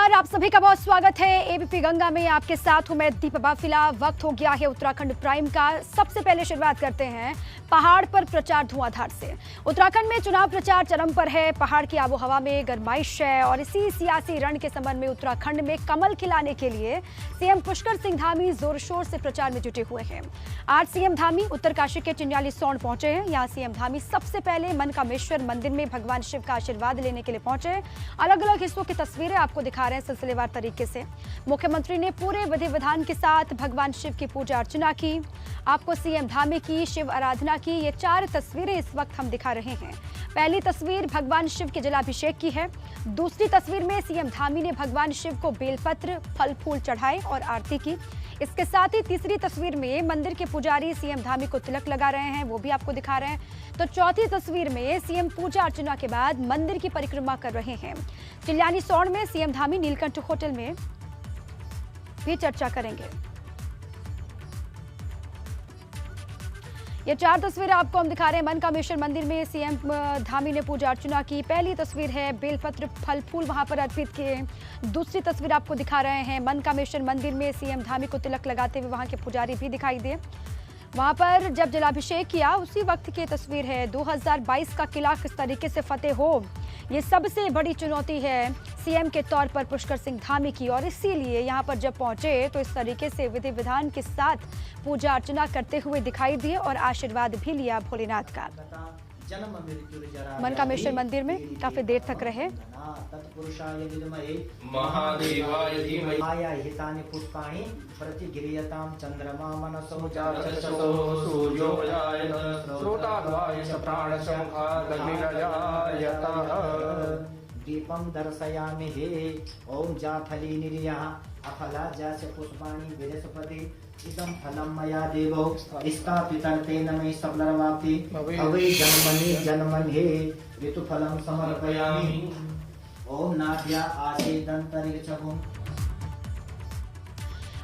नमस्कार, आप सभी का बहुत स्वागत है। एबीपी गंगा में आपके साथ हूं मैं दीपा बाफिला। वक्त हो गया है उत्तराखंड प्राइम का। सबसे पहले शुरुआत करते हैं पहाड़ पर प्रचार धुआंधार से। उत्तराखंड में चुनाव प्रचार चरम पर है। पहाड़ की आबोहवा में गरमाइश है और इसी सियासी रण के संबंध में उत्तराखंड में कमल खिलाने के लिए सीएम पुष्कर सिंह धामी जोर शोर से प्रचार में जुटे हुए हैं। आज सीएम धामी उत्तरकाशी के चिन्यालीसौड़ पहुंचे हैं। यहाँ सीएम धामी सबसे पहले मनकामेश्वर मंदिर में भगवान शिव का आशीर्वाद लेने के लिए पहुंचे। अलग अलग हिस्सों की तस्वीरें आपको दिखा रहे हैं सिलसिलेवार तरीके से। मुख्यमंत्री ने पूरे विधि विधान के साथ भगवान शिव की पूजा अर्चना की। आपको सीएम धामी की शिव आराधना की ये 4 तस्वीरें इस वक्त हम दिखा रहे हैं। पहली तस्वीर भगवान शिव के जलाभिषेक की है। दूसरी तस्वीर में सीएम धामी ने भगवान शिव को बेलपत्र फल फूल चढ़ाए और आरती की। इसके साथ ही तीसरी तस्वीर में मंदिर के पुजारी सीएम धामी को तिलक लगा रहे हैं, वो भी आपको दिखा रहे हैं। तो चौथी तस्वीर में सीएम पूजा अर्चना के बाद मंदिर की परिक्रमा कर रहे हैं। चिन्यालीसौड़ में सीएम धामी नीलकंठ होटल में भी चर्चा करेंगे। ये 4 तस्वीरें आपको हम दिखा रहे हैं। मनकामेश्वर मंदिर में सीएम धामी ने पूजा अर्चना की। पहली तस्वीर है बेलपत्र फल फूल वहां पर अर्पित किए। दूसरी तस्वीर आपको दिखा रहे हैं मनकामेश्वर मंदिर में सीएम धामी को तिलक लगाते हुए वहां के पुजारी भी दिखाई दिए। वहां पर जब जलाभिषेक किया उसी वक्त की तस्वीर है। 2022 का किला किस तरीके से फतेह हो, ये सबसे बड़ी चुनौती है सीएम के तौर पर पुष्कर सिंह धामी की। और इसीलिए यहां पर जब पहुंचे तो इस तरीके से विधि विधान के साथ पूजा अर्चना करते हुए दिखाई दिए और आशीर्वाद भी लिया भोलेनाथ का। मनकामेश्वर मंदिर में काफी देर तक रहे। दीपम दर्शयामि हे ओम जाफली निर्यः अफला जास्य पुष्पाणि विरसपति इदं फलं मया देवो इसका पितर्तेन मे सबलरवाप्ति अवै जन्मनि जन्मन्हे ऋतुफलं समर्पयामि ओम नाभ्या आसेदन्तरिक्षहुम्।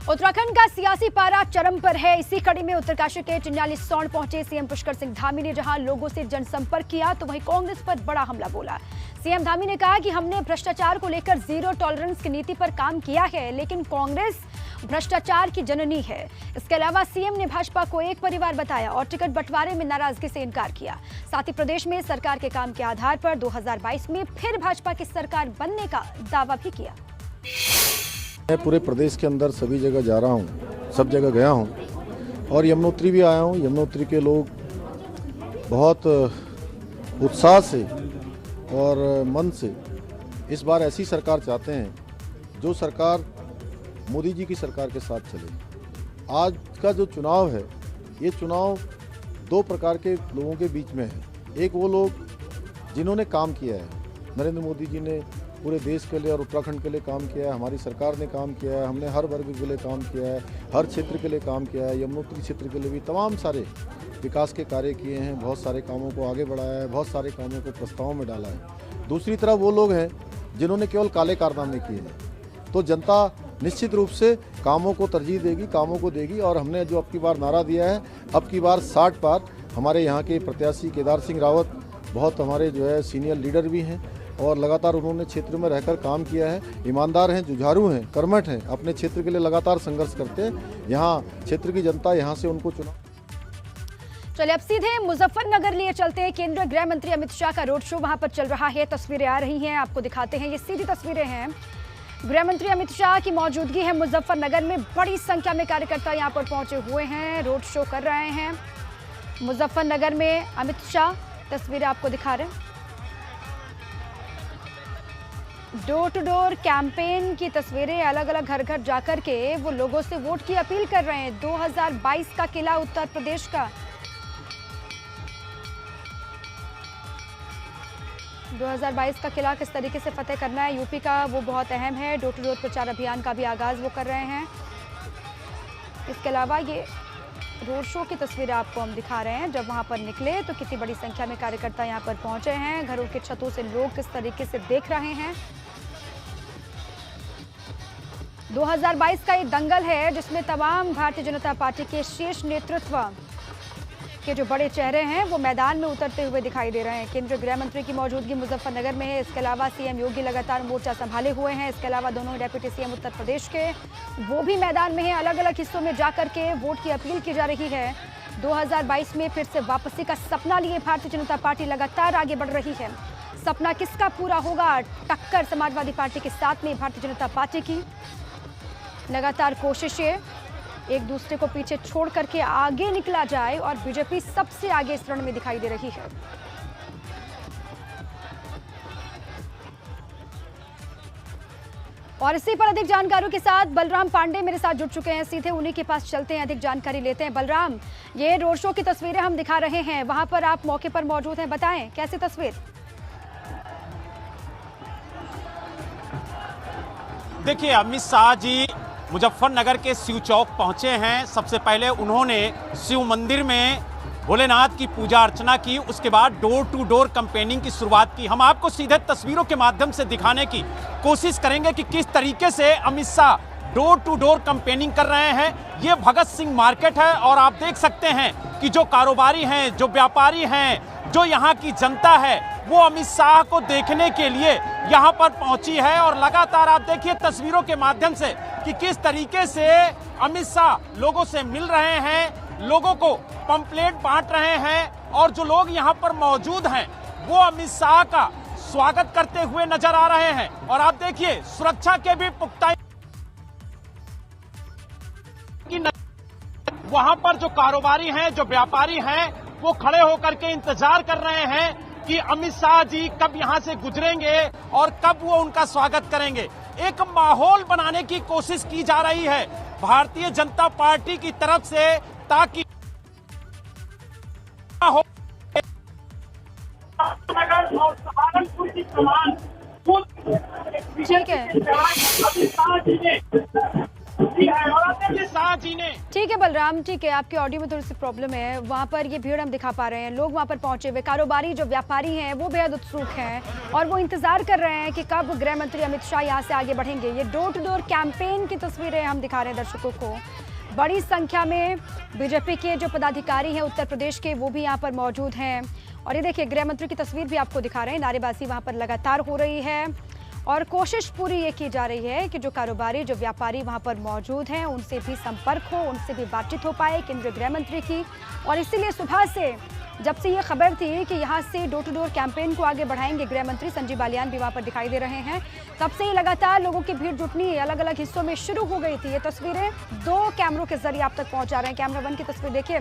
उत्तराखंड का सियासी पारा चरम पर है। इसी कड़ी में उत्तरकाशी के चिन्यालीसौड़ पहुंचे सीएम पुष्कर सिंह धामी ने जहां लोगों से जनसंपर्क किया तो वहीं कांग्रेस पर बड़ा हमला बोला। सीएम धामी ने कहा कि हमने भ्रष्टाचार को लेकर जीरो टॉलरेंस की नीति पर काम किया है, लेकिन कांग्रेस भ्रष्टाचार की जननी है। इसके अलावा सीएम ने भाजपा को एक परिवार बताया और टिकट बंटवारे में नाराजगी से इनकार किया। साथ ही प्रदेश में सरकार के काम के आधार पर 2022 में फिर भाजपा की सरकार बनने का दावा भी किया। मैं पूरे प्रदेश के अंदर सभी जगह जा रहा हूँ, सब जगह गया हूँ और यमुनोत्री भी आया हूँ। यमुनोत्री के लोग बहुत उत्साह से और मन से इस बार ऐसी सरकार चाहते हैं जो सरकार मोदी जी की सरकार के साथ चले। आज का जो चुनाव है, ये चुनाव 2 प्रकार के लोगों के बीच में है। एक वो लोग जिन्होंने काम किया है, नरेंद्र मोदी जी ने पूरे देश के लिए और उत्तराखंड के लिए काम किया है, हमारी सरकार ने काम किया है, हमने हर वर्ग के लिए काम किया है, हर क्षेत्र के लिए काम किया है, यमुनोत्री क्षेत्र के लिए भी तमाम सारे विकास के कार्य किए हैं, बहुत सारे कामों को आगे बढ़ाया है, बहुत सारे कामों को प्रस्तावों में डाला है। दूसरी तरफ वो लोग हैं जिन्होंने केवल काले कारनामे किए हैं। तो जनता निश्चित रूप से कामों को तरजीह देगी, कामों को देगी। और हमने जो अब की बार नारा दिया है, अब की बार 60 पार। हमारे यहाँ के प्रत्याशी केदार सिंह रावत बहुत हमारे जो है सीनियर लीडर भी हैं और लगातार उन्होंने क्षेत्र में रहकर काम किया है। ईमानदार हैं, जुझारू हैं, कर्मठ हैं, अपने क्षेत्र के लिए लगातार संघर्ष करते हैं। यहाँ क्षेत्र की जनता यहाँ से उनको चुना। चलिए अब सीधे मुजफ्फरनगर लिए चलते हैं। केंद्रीय गृह मंत्री अमित शाह का रोड शो वहां पर चल रहा है। तस्वीरें आ रही हैं, आपको दिखाते हैं। ये सीधी तस्वीरें हैं। गृह मंत्री अमित शाह की मौजूदगी है मुजफ्फरनगर में। बड़ी संख्या में कार्यकर्ता यहां पर पहुंचे हुए हैं, रोड शो कर रहे हैं। मुजफ्फरनगर में अमित शाह, तस्वीरें आपको दिखा रहे हैं। डोर टू डोर कैंपेन की तस्वीरें, अलग अलग घर घर जाकर के वो लोगों से वोट की अपील कर रहे हैं। 2022 का किला उत्तर प्रदेश का 2022 का किला किस तरीके से फतेह करना है यूपी का, वो बहुत अहम है। डोर टू डोर प्रचार अभियान का भी आगाज वो कर रहे हैं। इसके अलावा ये रोड शो की तस्वीरें आपको हम दिखा रहे हैं। जब वहां पर निकले तो कितनी बड़ी संख्या में कार्यकर्ता यहां पर पहुंचे हैं। घरों की छतों से लोग किस तरीके से देख रहे हैं। 2022 का ये दंगल है जिसमें तमाम भारतीय जनता पार्टी के शीर्ष नेतृत्व के जो बड़े चेहरे हैं वो मैदान में उतरते हुए दिखाई दे रहे हैं। केंद्रीय गृह मंत्री की मौजूदगी मुजफ्फरनगर में है। इसके अलावा सीएम योगी लगातार मोर्चा संभाले हुए हैं। इसके अलावा दोनों डेप्यूटी सीएम उत्तर प्रदेश के वो भी मैदान में है। अलग अलग हिस्सों में जाकर के वोट की अपील की जा रही है। 2022 में फिर से वापसी का सपना लिए भारतीय जनता पार्टी लगातार आगे बढ़ रही है। सपना किसका पूरा होगा? टक्कर समाजवादी पार्टी के साथ में भारतीय जनता पार्टी की लगातार कोशिशें एक दूसरे को पीछे छोड़ करके आगे निकला जाए और बीजेपी सबसे आगे इस रण में दिखाई दे रही है। और इसी पर अधिक जानकारियों के साथ बलराम पांडे मेरे साथ जुड़ चुके हैं। सीधे उन्हीं के पास चलते हैं, अधिक जानकारी लेते हैं। बलराम, ये रोड शो की तस्वीरें हम दिखा रहे हैं, वहां पर आप मौके पर मौजूद हैं, बताएं कैसी तस्वीर? देखिए, अमित शाह जी मुजफ्फरनगर के शिव चौक पहुंचे हैं। सबसे पहले उन्होंने शिव मंदिर में भोलेनाथ की पूजा अर्चना की, उसके बाद डोर टू डोर कैंपेनिंग की शुरुआत की। हम आपको सीधे तस्वीरों के माध्यम से दिखाने की कोशिश करेंगे कि किस तरीके से Amit Shah door to door campaigning कर रहे हैं। ये भगत सिंह मार्केट है और आप देख सकते हैं कि जो कारोबारी हैं, जो व्यापारी हैं, जो यहाँ की जनता है, वो अमित शाह को देखने के लिए यहाँ पर पहुंची है। और लगातार आप देखिए तस्वीरों के माध्यम से कि किस तरीके से अमित शाह लोगों से मिल रहे हैं, लोगों को पंपलेट बांट रहे हैं और जो लोग यहाँ पर मौजूद हैं वो अमित शाह का स्वागत करते हुए नजर आ रहे हैं। और आप देखिए सुरक्षा के भी पुख्ता वहां पर जो कारोबारी हैं, जो व्यापारी हैं, वो खड़े होकर के इंतजार कर रहे हैं कि अमित शाह जी कब यहां से गुजरेंगे और कब वो उनका स्वागत करेंगे। एक माहौल बनाने की कोशिश की जा रही है भारतीय जनता पार्टी की तरफ से, ताकि ठीक है, ठीक है बलराम, ठीक है, आपके ऑडियो में थोड़ी सी प्रॉब्लम है। वहाँ पर ये भीड़ हम दिखा पा रहे हैं, लोग वहाँ पर पहुंचे हुए, कारोबारी जो व्यापारी हैं वो बेहद उत्सुक हैं और वो इंतजार कर रहे हैं कि कब गृह मंत्री अमित शाह यहाँ से आगे बढ़ेंगे। ये डोर टू डोर कैंपेन की तस्वीरें हम दिखा रहे हैं दर्शकों को। बड़ी संख्या में बीजेपी के जो पदाधिकारी हैं उत्तर प्रदेश के, वो भी यहाँ पर मौजूद हैं। और ये देखिए गृह मंत्री की तस्वीर भी आपको दिखा रहे हैं। नारेबाजी वहाँ पर लगातार हो रही है और कोशिश पूरी ये की जा रही है कि जो कारोबारी, जो व्यापारी वहां पर मौजूद हैं, उनसे भी संपर्क हो, उनसे भी बातचीत हो पाए केंद्रीय गृह मंत्री की। और इसीलिए सुबह से जब से ये खबर थी कि यहाँ से डोर टू डोर कैंपेन को आगे बढ़ाएंगे गृह मंत्री, संजीव बालियान भी वहाँ पर दिखाई दे रहे हैं, तब से ही लगातार लोगों की भीड़ जुटनी अलग अलग हिस्सों में शुरू हो गई थी। ये तस्वीरें 2 कैमरों के जरिए आप तक पहुँचा रहे हैं। कैमरा 1 की तस्वीर देखिए,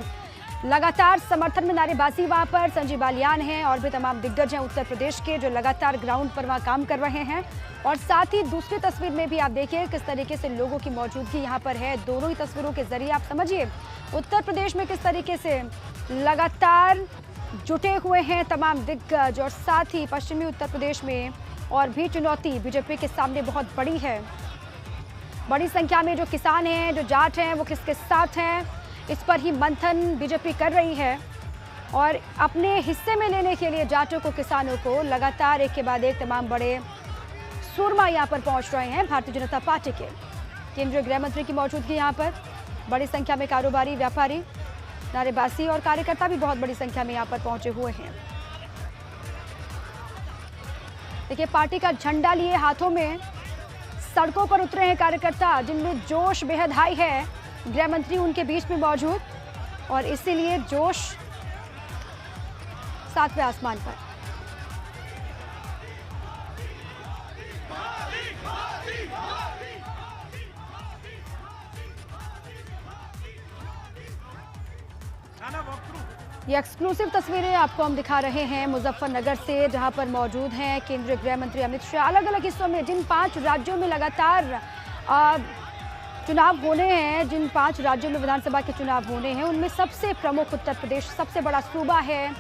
लगातार समर्थन में नारेबाजी वहाँ पर संजीव बालियान हैं और भी तमाम दिग्गज हैं उत्तर प्रदेश के, जो लगातार ग्राउंड पर वहाँ काम कर रहे हैं। और साथ ही दूसरी तस्वीर में भी आप देखिए किस तरीके से लोगों की मौजूदगी यहाँ पर है। दोनों ही तस्वीरों के जरिए आप समझिए उत्तर प्रदेश में किस तरीके से लगातार जुटे हुए हैं तमाम दिग्गज। और साथ ही पश्चिमी उत्तर प्रदेश में और भी चुनौती बीजेपी के सामने बहुत बड़ी है। बड़ी संख्या में जो किसान हैं, जो जाट हैं, वो किसके साथ हैं, इस पर ही मंथन बीजेपी कर रही है। और अपने हिस्से में लेने के लिए जाटों को, किसानों को लगातार एक के बाद एक तमाम बड़े सूरमा यहाँ पर पहुँच रहे हैं भारतीय जनता पार्टी के। केंद्रीय गृह मंत्री की मौजूदगी यहाँ पर, बड़ी संख्या में कारोबारी, व्यापारी, नारेबाजी और कार्यकर्ता भी बहुत बड़ी संख्या में यहाँ पर पहुंचे हुए हैं। देखिए पार्टी का झंडा लिए हाथों में सड़कों पर उतरे हैं कार्यकर्ता, जिनमें जोश बेहद हाई है। गृह मंत्री उनके बीच में मौजूद और इसीलिए जोश 7वें आसमान पर। ये एक्सक्लूसिव तस्वीरें आपको हम दिखा रहे हैं मुजफ्फरनगर से, जहां पर मौजूद हैं केंद्रीय गृह मंत्री अमित शाह। अलग अलग हिस्सों में जिन 5 राज्यों में लगातार चुनाव होने हैं, जिन 5 राज्यों में विधानसभा के चुनाव होने हैं, उनमें सबसे प्रमुख उत्तर प्रदेश सबसे बड़ा सूबा है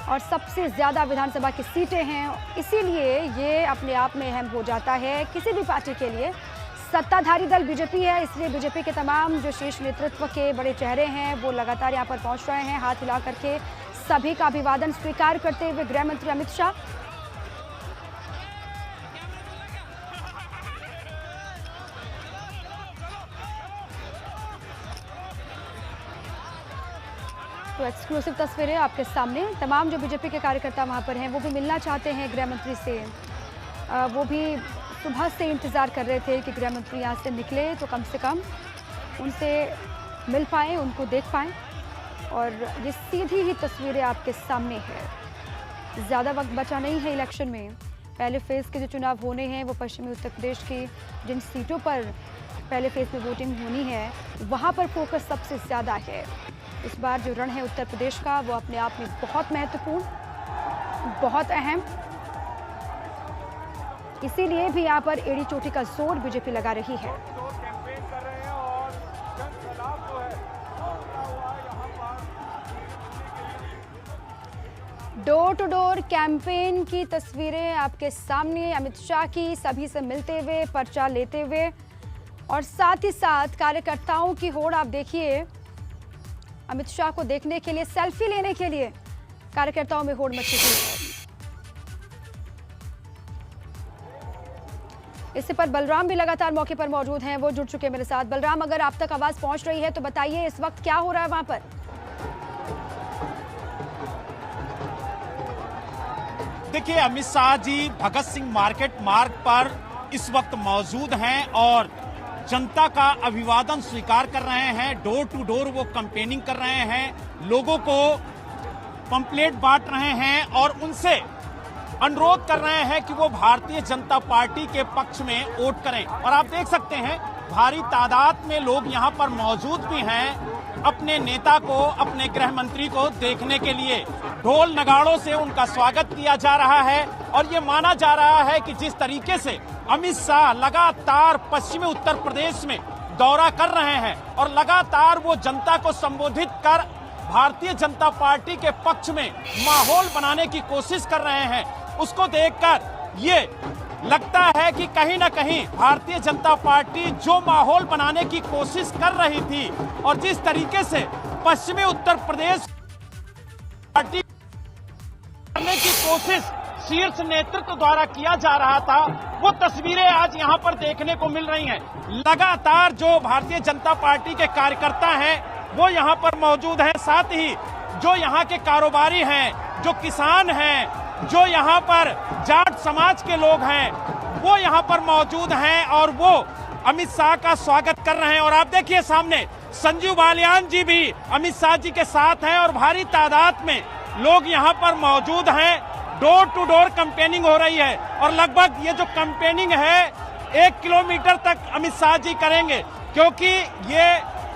और सबसे ज़्यादा विधानसभा की सीटें हैं। इसीलिए ये अपने आप में अहम हो जाता है किसी भी पार्टी के लिए। सत्ताधारी दल बीजेपी है, इसलिए बीजेपी के तमाम जो शीर्ष नेतृत्व के बड़े चेहरे हैं वो लगातार यहाँ पर पहुँच रहे हैं, हाथ हिला करके सभी का अभिवादन स्वीकार करते हुए गृह मंत्री अमित शाह। तो एक्सक्लूसिव तस्वीरें आपके सामने। तमाम जो बीजेपी के कार्यकर्ता वहां पर हैं वो भी मिलना चाहते हैं गृह मंत्री से। वो भी सुबह से इंतज़ार कर रहे थे कि गृह मंत्री यहाँ से निकले तो कम से कम उनसे मिल पाएँ, उनको देख पाएँ। और ये सीधी ही तस्वीरें आपके सामने है। ज़्यादा वक्त बचा नहीं है इलेक्शन में। पहले फेज़ के जो चुनाव होने हैं वो पश्चिमी उत्तर प्रदेश की जिन सीटों पर पहले फेज़ में वोटिंग होनी है वहाँ पर फोकस सबसे ज़्यादा है। इस बार जो रण है उत्तर प्रदेश का वो अपने आप में बहुत महत्वपूर्ण, बहुत अहम। इसीलिए भी यहाँ पर एड़ी चोटी का जोर बीजेपी लगा रही है। डोर टू डोर कैंपेन की तस्वीरें आपके सामने। अमित शाह की सभी से मिलते हुए, पर्चा लेते हुए और साथ ही साथ कार्यकर्ताओं की होड़ आप देखिए। अमित शाह को देखने के लिए, सेल्फी लेने के लिए कार्यकर्ताओं में होड़ मची हुई है। इससे पर बलराम भी लगातार मौके पर मौजूद हैं, वो जुड़ चुके हैं मेरे साथ। बलराम, अगर आप तक आवाज पहुंच रही है तो बताइए इस वक्त क्या हो रहा है वहां पर? देखिए, अमित शाह जी भगत सिंह मार्केट मार्ग पर इस वक्त मौजूद हैं और जनता का अभिवादन स्वीकार कर रहे हैं। डोर टू डोर वो कैंपेनिंग कर रहे हैं, लोगों को पंपलेट बांट रहे हैं और उनसे अनुरोध कर रहे हैं कि वो भारतीय जनता पार्टी के पक्ष में वोट करें। और आप देख सकते हैं भारी तादाद में लोग यहाँ पर मौजूद भी हैं अपने नेता को, अपने गृह मंत्री को देखने के लिए। ढोल नगाड़ों से उनका स्वागत किया जा रहा है और ये माना जा रहा है कि जिस तरीके से अमित शाह लगातार पश्चिमी उत्तर प्रदेश में दौरा कर रहे हैं और लगातार वो जनता को संबोधित कर भारतीय जनता पार्टी के पक्ष में माहौल बनाने की कोशिश कर रहे हैं, उसको देखकर ये लगता है कि कहीं ना कहीं भारतीय जनता पार्टी जो माहौल बनाने की कोशिश कर रही थी और जिस तरीके से पश्चिमी उत्तर प्रदेश पार्टी करने की कोशिश शीर्ष नेतृत्व द्वारा किया जा रहा था, वो तस्वीरें आज यहाँ पर देखने को मिल रही हैं। लगातार जो भारतीय जनता पार्टी के कार्यकर्ता हैं वो यहाँ पर मौजूद हैं, साथ ही जो यहाँ के कारोबारी हैं, जो किसान हैं, जो यहाँ पर जाट समाज के लोग हैं, वो यहाँ पर मौजूद हैं और वो अमित शाह का स्वागत कर रहे हैं। और आप देखिए सामने संजीव बालियान जी भी अमित शाह जी के साथ हैं और भारी तादाद में लोग यहाँ पर मौजूद हैं। डोर टू डोर कैंपेनिंग हो रही है और लगभग ये जो कैंपेनिंग है 1 किलोमीटर तक अमित शाह जी करेंगे, क्योंकि ये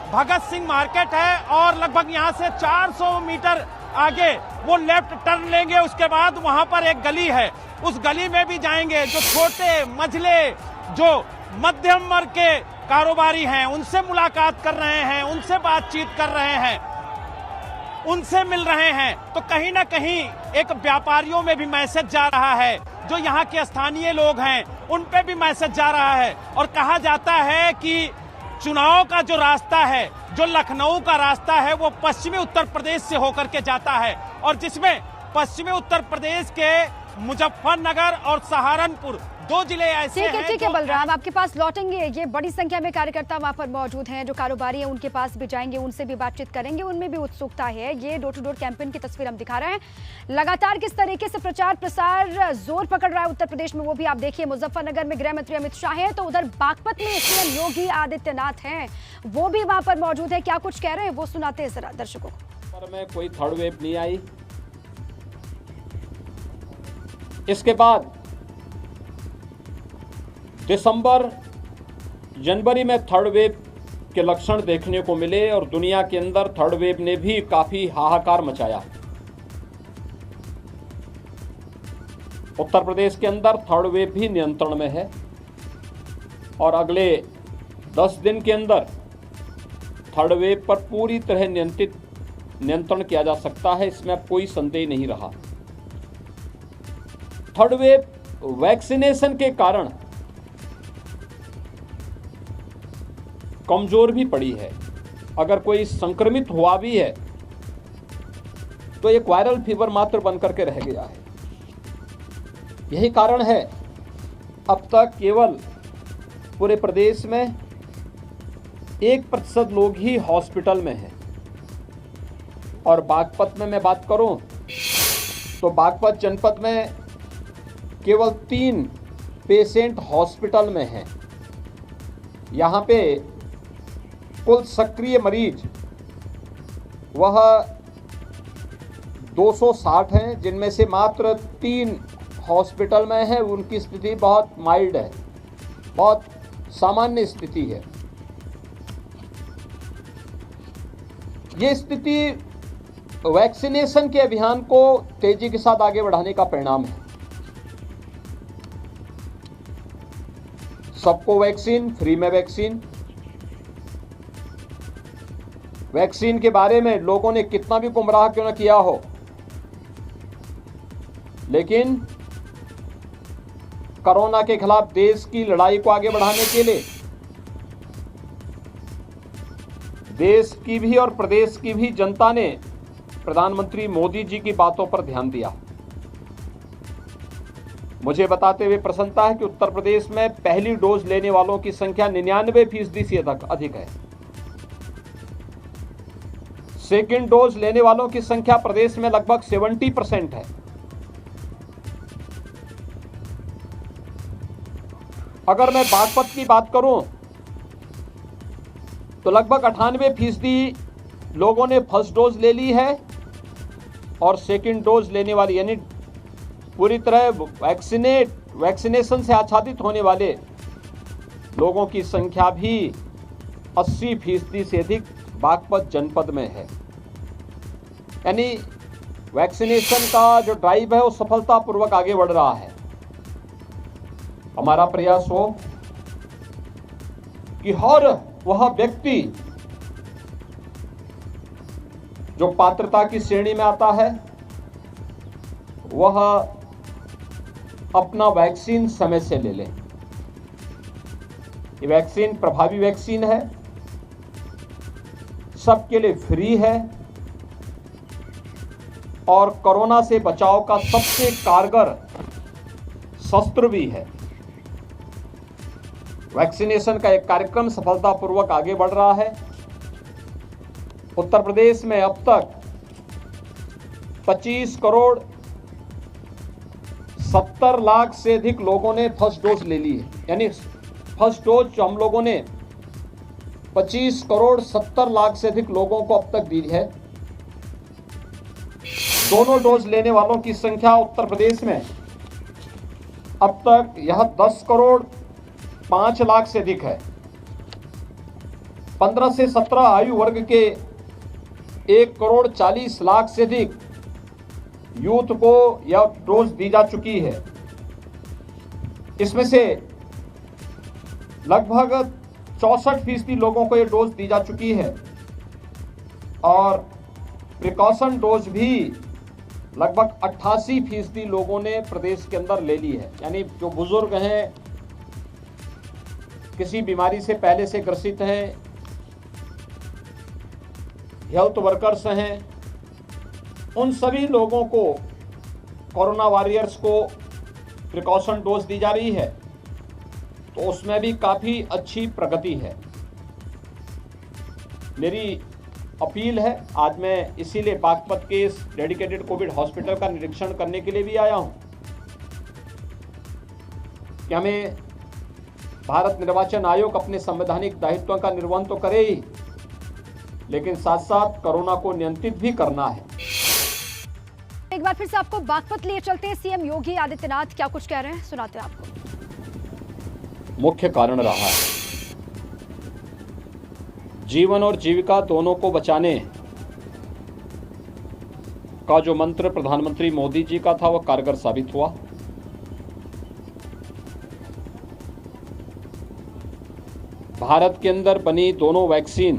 भगत सिंह मार्केट है और लगभग यहाँ से 400 मीटर आगे वो लेफ्ट टर्न लेंगे। उसके बाद वहां पर एक गली है, उस गली में भी जाएंगे। जो छोटे मझले, जो मध्यम वर्ग के कारोबारी हैं, उनसे मुलाकात कर रहे हैं, उनसे बातचीत कर रहे हैं, उनसे मिल रहे हैं। तो कहीं ना कहीं एक व्यापारियों में भी मैसेज जा रहा है, जो यहाँ के स्थानीय लोग हैं उन पे भी मैसेज जा रहा है। और कहा जाता है कि चुनाव का जो रास्ता है, जो लखनऊ का रास्ता है, वो पश्चिमी उत्तर प्रदेश से होकर के जाता है और जिसमें पश्चिमी उत्तर प्रदेश के मुजफ्फरनगर और सहारनपुर 2 जिले ऐसे हैं। ठीक है बलराम, आपके पास लौटेंगे। ये बड़ी संख्या में कार्यकर्ता वहां पर मौजूद हैं, जो कारोबारी हैं उनके पास भी जाएंगे, उनसे भी बातचीत करेंगे, उनमें भी उत्सुकता है। ये डोर टू डोर कैंपेन की तस्वीर हम दिखा रहे हैं। लगातार किस तरीके से प्रचार प्रसार जोर पकड़ रहा है उत्तर प्रदेश में, वो भी आप देखिए। मुजफ्फरनगर में गृह मंत्री अमित शाह है, तो उधर बागपत में सीएम योगी आदित्यनाथ हैं, वो भी वहां पर मौजूद है। क्या कुछ कह रहे हैं वो सुनाते हैं जरा दर्शकों को। में कोई थर्ड वेव नहीं आई। इसके बाद दिसंबर जनवरी में थर्ड वेव के लक्षण देखने को मिले और दुनिया के अंदर थर्ड वेव ने भी काफी हाहाकार मचाया। उत्तर प्रदेश के अंदर थर्ड वेव भी नियंत्रण में है और अगले 10 दिन के अंदर थर्ड वेव पर पूरी तरह नियंत्रण किया जा सकता है, इसमें अब कोई संदेह नहीं रहा। थर्ड वेव वैक्सीनेशन के कारण कमजोर भी पड़ी है। अगर कोई संक्रमित हुआ भी है तो एक वायरल फीवर मात्र बनकर के रह गया है। यही कारण है अब तक केवल पूरे प्रदेश में 1% लोग ही हॉस्पिटल में हैं। और बागपत में मैं बात करूं तो बागपत जनपद में केवल 3 पेशेंट हॉस्पिटल में हैं। यहाँ पे कुल सक्रिय मरीज वह 260 हैं, जिनमें से मात्र 3 हॉस्पिटल में है। उनकी स्थिति बहुत माइल्ड है, बहुत सामान्य स्थिति है। ये स्थिति वैक्सीनेशन के अभियान को तेजी के साथ आगे बढ़ाने का परिणाम है। सबको वैक्सीन, फ्री में वैक्सीन। वैक्सीन के बारे में लोगों ने कितना भी गुमराह क्यों न किया हो, लेकिन कोरोना के खिलाफ देश की लड़ाई को आगे बढ़ाने के लिए देश की भी और प्रदेश की भी जनता ने प्रधानमंत्री मोदी जी की बातों पर ध्यान दिया। मुझे बताते हुए प्रसन्नता है कि उत्तर प्रदेश में पहली डोज लेने वालों की संख्या 99% से अधिक है। सेकेंड डोज लेने वालों की संख्या प्रदेश में लगभग 70% है। अगर मैं बागपत की बात करूं तो लगभग 98% लोगों ने फर्स्ट डोज ले ली है और सेकंड डोज लेने वाली यानी पूरी तरह वैक्सीनेशन से आच्छादित होने वाले लोगों की संख्या भी 80% से अधिक बागपत जनपद में है। यानी वैक्सीनेशन का जो ड्राइव है वो सफलतापूर्वक आगे बढ़ रहा है। हमारा प्रयास हो कि हर वह व्यक्ति जो पात्रता की श्रेणी में आता है वह अपना वैक्सीन समय से ले लें। ये वैक्सीन प्रभावी वैक्सीन है, सबके लिए फ्री है और कोरोना से बचाव का सबसे कारगर शस्त्र भी है। वैक्सीनेशन का एक कार्यक्रम सफलतापूर्वक आगे बढ़ रहा है। उत्तर प्रदेश में अब तक 25 करोड़ 70 लाख से अधिक लोगों ने फर्स्ट डोज ले ली है। यानी फर्स्ट डोज जो हम लोगों ने 25 करोड़ 70 लाख से अधिक लोगों को अब तक दी है। दोनों डोज लेने वालों की संख्या उत्तर प्रदेश में अब तक यह 10 करोड़ 5 लाख से अधिक है। 15 से 17 आयु वर्ग के 1 करोड़ 40 लाख से अधिक यूथ को यह डोज दी जा चुकी है। इसमें से लगभग 64% लोगों को यह डोज दी जा चुकी है और प्रिकॉशन डोज भी लगभग 88% लोगों ने प्रदेश के अंदर ले ली है। यानी जो बुजुर्ग हैं, किसी बीमारी से पहले से ग्रसित हैं, हेल्थ वर्कर्स हैं, उन सभी लोगों को, कोरोना वॉरियर्स को प्रिकॉशन डोज दी जा रही है। तो उसमें भी काफ़ी अच्छी प्रगति है। मेरी अपील है, आज मैं इसीलिए बागपत के इस डेडिकेटेड कोविड हॉस्पिटल का निरीक्षण करने के लिए भी आया हूं कि हमें भारत निर्वाचन आयोग अपने संवैधानिक दायित्वों का निर्वहन तो करे ही, लेकिन साथ साथ कोरोना को नियंत्रित भी करना है। एक बार फिर से आपको बागपत लिए चलते हैं। सीएम योगी आदित्यनाथ क्या कुछ कह रहे हैं, सुनाते हैं आपको। मुख्य कारण रहा है जीवन और जीविका दोनों को बचाने का जो मंत्र प्रधानमंत्री मोदी जी का था वह कारगर साबित हुआ। भारत के अंदर बनी दोनों वैक्सीन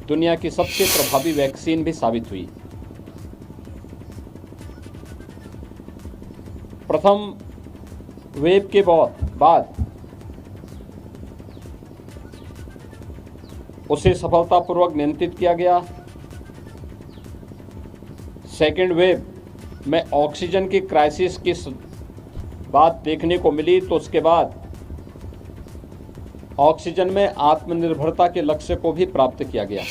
दुनिया की सबसे प्रभावी वैक्सीन भी साबित हुई। प्रथम वेव के बाद उसे सफलतापूर्वक नियंत्रित किया गया। सेकेंड वेव में ऑक्सीजन की क्राइसिस की बात देखने को मिली, तो उसके बाद ऑक्सीजन में आत्मनिर्भरता के लक्ष्य को भी प्राप्त किया गया।